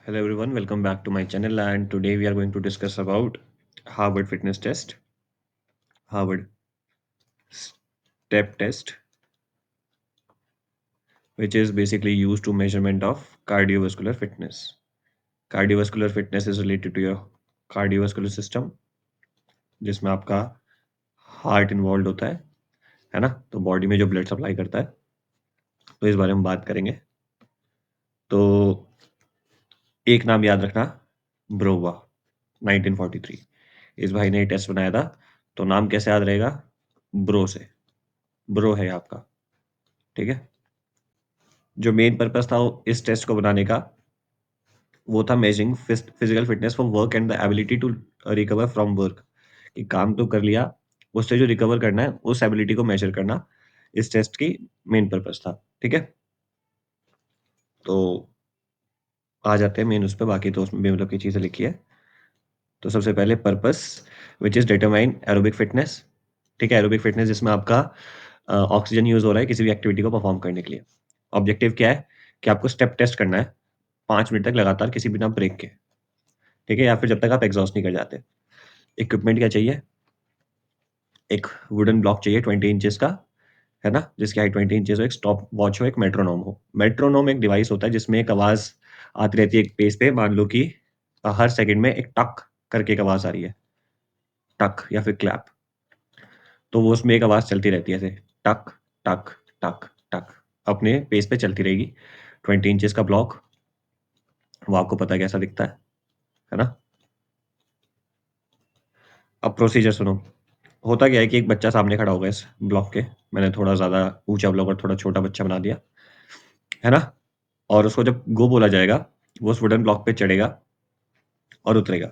Hello everyone, welcome back to my channel and today we are going to discuss about Harvard Fitness Test, Harvard Step Test, which is basically used to measurement of cardiovascular fitness. Cardiovascular fitness is related to your cardiovascular system, जिसमें आपका heart involve होता है ना? तो body में जो blood supply करता है, तो इस बारे में बात करेंगे। तो एक नाम याद रखना, ब्रोवा, 1943। इस भाई ने ये टेस्ट बनाया था, तो नाम कैसे याद रहेगा? ब्रो से। ब्रो है आपका, ठीक है। जो मेन पर्पस था इस टेस्ट को बनाने का, वो था measuring physical fitness for work and the ability to recover from work. कि काम तो कर लिया, उससे जो रिकवर करना है उस एबिलिटी को मेजर करना इस टेस्ट की मेन पर्पस था, ठीक है। तो आ जाते हैं मेन उस पर, बाकी तो उसमें भी मतलब की चीज़ें लिखी है। तो सबसे पहले purpose which is determine aerobic fitness, ठीक है। एरोबिक फिटनेस जिसमें आपका ऑक्सीजन यूज हो रहा है किसी भी एक्टिविटी को परफॉर्म करने के लिए। ऑब्जेक्टिव क्या है कि आपको स्टेप टेस्ट करना है 5 मिनट तक लगातार किसी बिना ब्रेक के, ठीक है, या फिर जब तक आप एग्जॉस्ट नहीं कर जाते। इक्विपमेंट क्या चाहिए? एक वुडन ब्लॉक चाहिए 20 इंचेस का, है ना, जिसकी हाइट 20 इंचेस हो, एक स्टॉप वॉच हो, एक मेट्रोनोम हो। मेट्रोनोम एक डिवाइस होता है जिसमें एक आवाज आती रहती है एक पेज पे। मान लो कि हर सेकंड में एक टक करके एक आवाज आ रही है, टक या फिर क्लैप। तो वो उसमें एक आवाज चलती रहती है ऐसे, टक टक टक टक, अपने पेज पे चलती रहेगी। 20 इंचेस का ब्लॉक, वो आपको पता है कैसा दिखता है ना। अब प्रोसीजर सुनो। होता क्या है कि एक बच्चा सामने खड़ा होगा इस ब्लॉक के, मैंने थोड़ा ज़्यादा ऊँचा ब्लॉक और थोड़ा छोटा बच्चा बना दिया, है ना? और उसको जब गो बोला जाएगा, वो उस वुडन ब्लॉक पे चढ़ेगा और उतरेगा।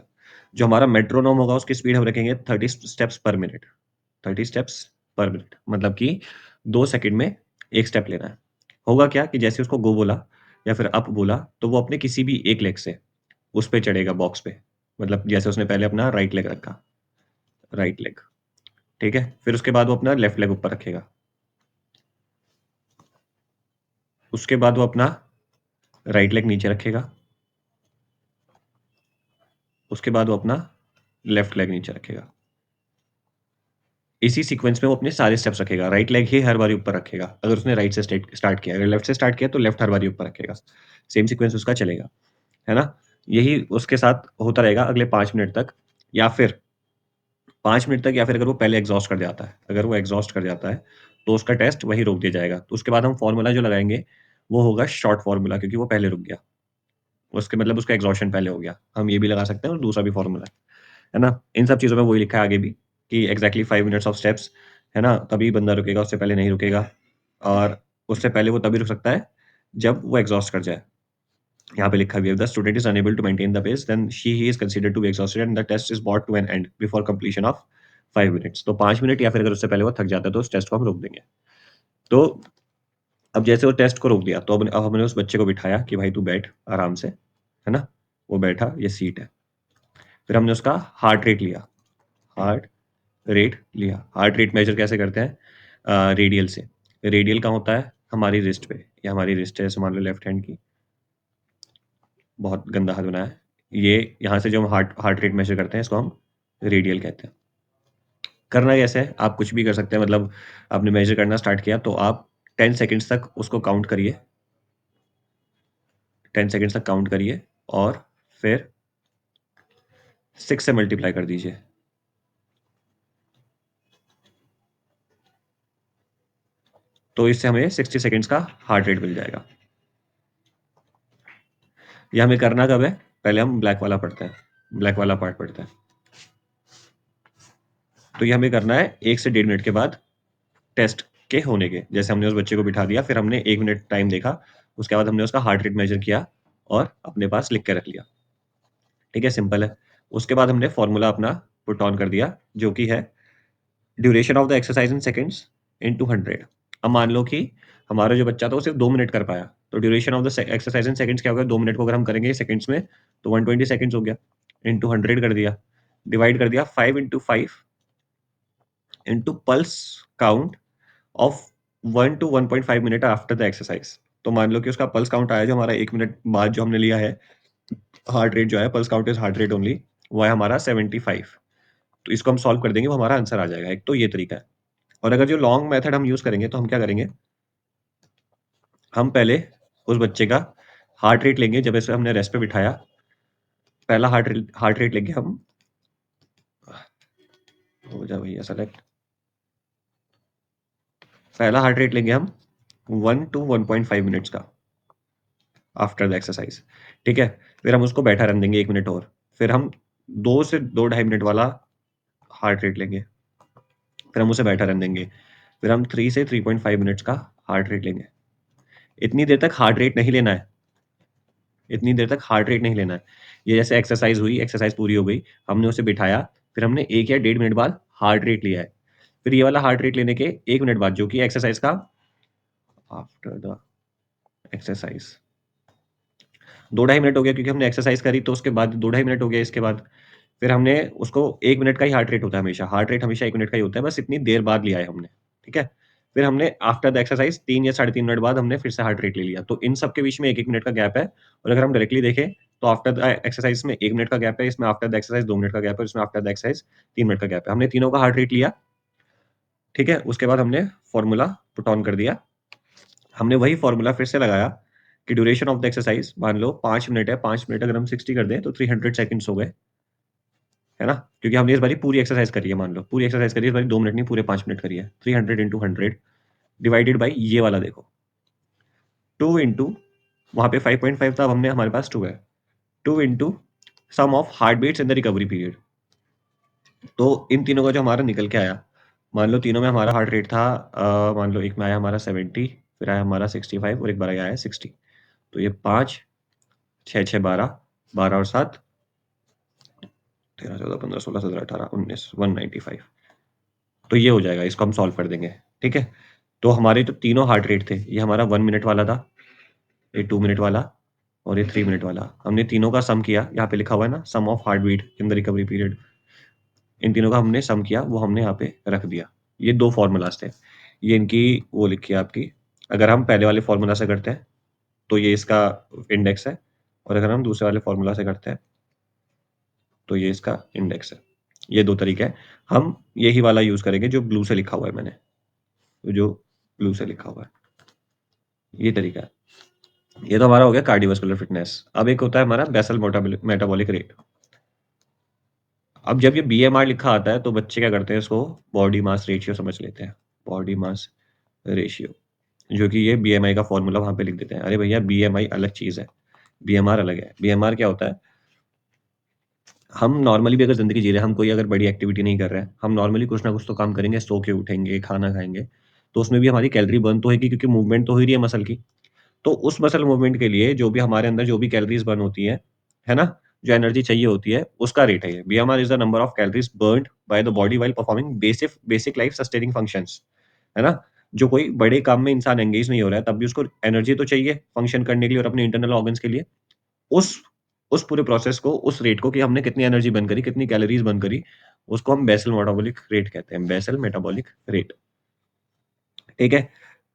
जो हमारा मेट्रोनोम होगा उसकी स्पीड हम रखेंगे 30 स्टेप्स पर मिनट, 30 स्टेप्स पर मिनट, मतलब कि 2 सेकंड में 1 स्टेप लेना है। होगा क्या कि जैसे उसको गो बोला या फिर अप बोला, तो वो अपने किसी भी एक लेग से उस पे चढ़ेगा बॉक्स पे। मतलब जैसे उसने पहले अपना राइट लेग रखा, राइट लेग, ठीक है? फिर उसके बाद वो अपना लेफ्ट लेग ऊपर रखेगा। उसके बाद वो अपना राइट लेग नीचे रखेगा। उसके बाद वो अपना लेफ्ट लेग नीचे रखेगा। इसी सीक्वेंस में वो अपने सारे स्टेप्स रखेगा। राइट लेग ही हर बारी ऊपर रखेगा अगर उसने राइट से स्टार्ट किया। अगर लेफ्ट से स्टार्ट किया तो लेफ्ट हर बारी ऊपर रखेगा। सेम सीक्वेंस उसका चलेगा, है ना? यही उसके साथ होता रहेगा अगले 5 मिनट तक, या फिर 5 मिनट तक, या फिर अगर वो पहले एग्ज़ॉस्ट कर जाता है। अगर वो एग्ज़ॉस्ट कर जाता है, तो उसका टेस्ट वहीं रोक दिया जाएगा। तो उसके बाद हम फ़ॉर्मूला जो लगाएँगे, वो होगा शॉर्ट फ़ॉर्मूला, क्योंकि वो पहले रुक गया। उसके मतलब उसका एग्ज़ॉशन पहले हो गया। हम ये भी लगा सकते हैं और दूसरा भी फ़ॉर्मूला है ना? इन सब चीज़ों में वही लिखा है आगे भी कि एक्ज़ैक्टली 5 मिनट्स ऑफ स्टेप्स, है ना? तभी बंदा रुकेगा, उससे पहले नहीं रुकेगा। और उससे पहले वो तभी रुक सकता है, जब वो एग्ज़ॉस्ट कर जाए। यहाँ पे लिखा भी है, "If the student is unable to maintain the pace, then he is considered to be exhausted and the test is brought to an end before completion of 5 minutes." तो 5 मिनट या फिर अगर उससे पहले वो थक जाता है, तो उस टेस्ट को हम रोक देंगे। तो अब जैसे वो टेस्ट को रोक दिया, तो अब हमने उस बच्चे को बिठाया कि भाई तू बैठ आराम से, है ना? वो बैठा, ये सीट है। फिर हमने उसका हार्ट रेट लिया, हार्ट रेट लिया। हार्ट रेट मेजर कैसे करते हैं? रेडियल से। रेडियल कहाँ होता है? हमारी रिस्ट पे। ये हमारी रिस्ट है, जैसे मान लो लेफ्ट हैंड की। बहुत गंदा हाथ बनाया है। ये यहाँ से जो हम हार्ट हार्ट रेट मेजर करते हैं, इसको हम रेडियल कहते हैं। करना कैसे है? आप कुछ भी कर सकते हैं, मतलब आपने मेजर करना स्टार्ट किया तो आप 10 सेकंड्स तक उसको काउंट करिए। 10 सेकंड्स तक काउंट करिए और फिर 6 से मल्टीप्लाई कर दीजिए। तो इससे हमें 60 सेकंड्स का हार्ट रेट मिल जाएगा। ये हमें करना कब है? पहले हम ब्लैक वाला पढ़ते हैं, ब्लैक वाला पार्ट पढ़ते हैं। तो ये हमें करना है 1 से डेढ़ मिनट के बाद टेस्ट के होने के। जैसे हमने उस बच्चे को बिठा दिया, फिर हमने 1 मिनट टाइम देखा, उसके बाद हमने उसका हार्ट रेट मेजर किया और अपने पास लिख के रख लिया। ठीक है, सिंपल है। उसके बाद हमने फ़ॉर्मूला अपना पुट ऑन कर दिया, जो कि है duration of the exercise in seconds into 100। अब मान लो कि हमारा जो बच्चा था वो सिर्फ 2 मिनट कर पाया, तो duration of the exercise in seconds क्या होगा? 2 मिनट को अगर हम करेंगे सेकंड्स में, तो 120 सेकंड्स हो गया, इनटू 100 कर दिया, डिवाइड कर दिया 5 into 5 into pulse count of 1 to 1.5 minute after the exercise. तो मान लो कि उसका पल्स काउंट आया जो हमारा 1 मिनट बाद जो हमने लिया है, हार्ट रेट जो है, pulse count is heart rate only, वो है हमारा 75। तो इसको हम सॉल्व कर देंगे, वो हमारा आंसर आ जाएगा। एक तो ये तरीका है। और अगर जो लॉन्ग मेथड हम यूज़ करेंगे, तो हम क्या करेंगे, हम पहले उस बच्चे का हार्ट रेट लेंगे, जब इसे हमने रेस्ट पे बिठाया, पहला हार्ट रेट लेंगे हम, हो जा भैया सेलेक्ट, पहला हार्ट रेट लेंगे हम 1 टू 1.5 मिनट्स का आफ्टर द एक्सरसाइज, ठीक है? फिर हम उसको बैठा रहने देंगे 1 मिनट और, फिर हम 2 से 2 ढाई मिनट वाला हार्ट रेट लेंगे, फिर हम उसे बैठा रहने देंगे, फिर हम 3 से 3.5 मिनट्स का हार्ट रेट लेंगे। इतनी देर तक हार्ट रेट नहीं लेना है, इतनी देर तक हार्ट रेट नहीं लेना है। ये जैसे एक्सरसाइज हुई, एक्सरसाइज पूरी हो गई, हमने उसे बिठाया, फिर हमने 1 या डेढ़ मिनट बाद हार्ट रेट लिया है। फिर ये वाला हार्ट रेट लेने के 1 मिनट बाद, जो कि एक्सरसाइज का आफ्टर द एक्सरसाइज 2 ढाई मिनट हो गया, क्योंकि हमने एक्सरसाइज करी तो उसके बाद 2 ढाई मिनट हो गया इसके बाद। फिर हमने उसको 1 मिनट का ही हार्ट रेट होता है हमेशा, हार्ट रेट हमेशा 1 मिनट का ही होता है, बस इतनी देर बाद लिया है हमने, ठीक है? फिर हमने आफ्टर द एक्सरसाइज 3 या साढ़े 3 मिनट बाद हमने फिर से हार्ट रेट ले लिया। तो इन सब के बीच में 1-1 मिनट का गैप है, और अगर हम डायरेक्टली देखें तो आफ्टर द एक्सरसाइज में 1 मिनट का गैप है, इसमें आफ्टर द एक्सरसाइज 2 मिनट का गैप है, इसमें आफ्टर द एक्सरसाइज 3 मिनट का गैप है। हमने तीनों का हार्ट रेट लिया, ठीक है? उसके बाद हमने फॉर्मूला पुट ऑन कर दिया। हमने वही फॉर्मूला फिर से लगाया कि ड्यूरेशन ऑफ द एक्सरसाइज मान लो 5 मिनट है, 5 मिनट अगर हम 60 कर दें तो 300 सेकंड्स हो गए, है ना? क्योंकि हमने इस बारी पूरी एक्सरसाइज करी है, मान लो पूरी एक्सरसाइज करी है, इस बारी 2 मिनट नहीं पूरे 5 मिनट करी है। 300 इंटू 100 डिवाइडेड बाई ये वाला देखो, 2 इंटू, वहाँ पे 5.5 था, अब हमने हमारे पास 2 है। 2 into sum of heart beats in the recovery period. तो इन तीनों का जो हमारा निकल के आया, मान लो तीनों में हमारा हार्ट रेट था, मान लो एक में आया हमारा 70, फिर आया हमारा 65 और एक बार आया है 60। तो ये 5, 6, 6, 12, 12 और 7, 13, 14, 15, 16, 17, 18, 19, 195। तो ये हो जाएगा, इसको हम सॉल्व कर देंगे, ठीक है? तो हमारे जो तीनों हार्ट रेट थे, ये हमारा 1 मिनट वाला था, ये 2 मिनट वाला और ये 3 मिनट वाला। हमने तीनों का सम किया, यहाँ पे लिखा हुआ है ना, sum of heart beat in the recovery period. इन तीनों का हमने सम किया, वो हमने यहाँ पे रख दिया। ये 2 फ़ॉर्मूलाज़ थे। ये इनकी वो लिखी है आपकी। अगर हम पहले वाले फ़ॉर्मूला से करते हैं, तो ये इसका इंडेक्स है, और अगर हम दूसरे वाले फ़ॉर्मूला से करते हैं, तो ये इसका इंडेक्स है। ये 2 तरीके हैं। हम यही वाला यूज़ करेंगे जो ब्लू से लिखा हुआ है मैंने, जो ब्लू से लिखा हुआ है, ये तरीका है। ये तो हमारा हो गया कार्डियोवास्कुलर फिटनेस। अब एक होता है हमारा बेसल मेटाबॉलिक रेट। अब जब ये बीएमआर लिखा आता है, तो बच्चे क्या करते हैं, इसको बॉडी मास रेशियो समझ लेते हैं। बॉडी मास रेशियो, जो कि ये बीएमआई का फॉर्मूला वहाँ पे लिख देते हैं। अरे भैया, बीएमआई अलग चीज़ है, बीएमआर अलग है। बीएमआर क्या होता है, हम नॉर्मली भी अगर ज़िंदगी जी रहे हैं, हम कोई अगर बड़ी एक्टिविटी नहीं कर रहे हैं, हम नॉर्मली कुछ ना कुछ तो काम करेंगे, सो के उठेंगे, खाना खाएँगे, तो उसमें भी हमारी कैलोरी बर्न तो होएगी, क्योंकि मूवमेंट तो हो ही रही है मसल की। तो उस मसल मूवमेंट के लिए जो भी हमारे अंदर जो भी कैलोरीज़ बर्न होती है ना? जो एनर्जी चाहिए होती है, उसका रेट है ये। BMR is the number of calories burned by the body while performing basic life sustaining functions, है ना? जो कोई बड़े काम में इंसान एंगेज नहीं हो रहा है, तब भी उसको एनर्जी तो चाहिए फंक्शन करने के लिए और अपने इंटरनल ऑर्गन्स के लिए। उस उस पूरे प्रोसेस को, उस रेट को, कि हमने कितनी एनर्जी बर्न करी, कितनी कैलोरीज़ बर्न करी, उसको हम बेसल मेटाबॉलिक रेट कहते हैं, बेसल मेटाबॉलिक रेट, ठीक है?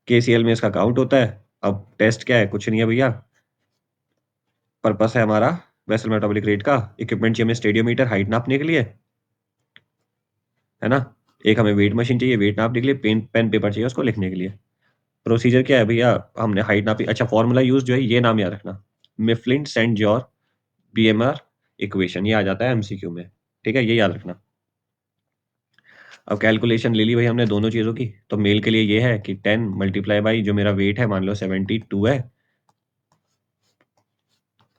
केसीएल में इसका काउंट होता है। अब टेस्ट क्या है? कुछ नहीं है भैया, पर्पस है हमारा वेसल मेटाबॉलिक रेट का। इक्विपमेंट चाहिए हमें स्टेडियोमीटर हाइट नापने के लिए, है ना? एक हमें वेट मशीन चाहिए वेट नापने के लिए, पेन पेपर चाहिए उसको लिखने के लिए। प्रोसीजर क्या है भैया? हमने हाइट नापी, अच्छा फॉर्मूला यूज़ जो है ये नाम याद रखना, मिफलिन सेंट जॉर्ज बीएमआर इक्वेशन, ये आ जाता है एमसीक्यू में, ठीक है? ये याद रखना। अब कैलकुलेशन ले ली भाई हमने दोनों चीज़ों की, तो मेल के लिए ये है कि 10 मल्टीप्लाई बाई जो मेरा वेट है, मान लो 72 है,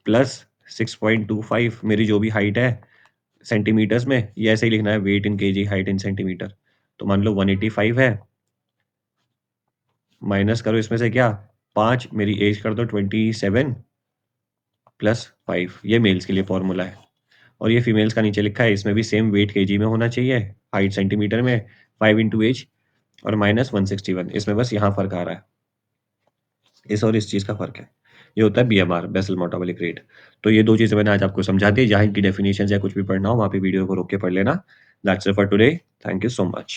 प्लस 6.25 मेरी जो भी हाइट है सेंटीमीटर्स में, ये ऐसे ही लिखना है, weight in KG height in centimeter. तो मान लो 185 है, माइनस करो इसमें से क्या, 5, मेरी एज कर दो 27 प्लस 5, ये मेल्स के लिए फॉर्मूला है। और ये फीमेल्स का नीचे लिखा है, इसमें भी सेम वेट केजी में होना चाहिए, हाइट सेंटीमीटर में, 5 इंटू एज और माइनस 161, इसमें बस यहाँ फर्क आ रहा है, इस और इस चीज़ का फ़र्क है। ये होता है बीएमआर, बेसल मेटाबॉलिक रेट। तो ये 2 चीज़ें मैंने आज आपको समझा दी। जहाँ इनकी डेफिनिशंस या कुछ भी पढ़ना हो, वहाँ पे वीडियो को रोक के पढ़ लेना। That's it for today. Thank you so much.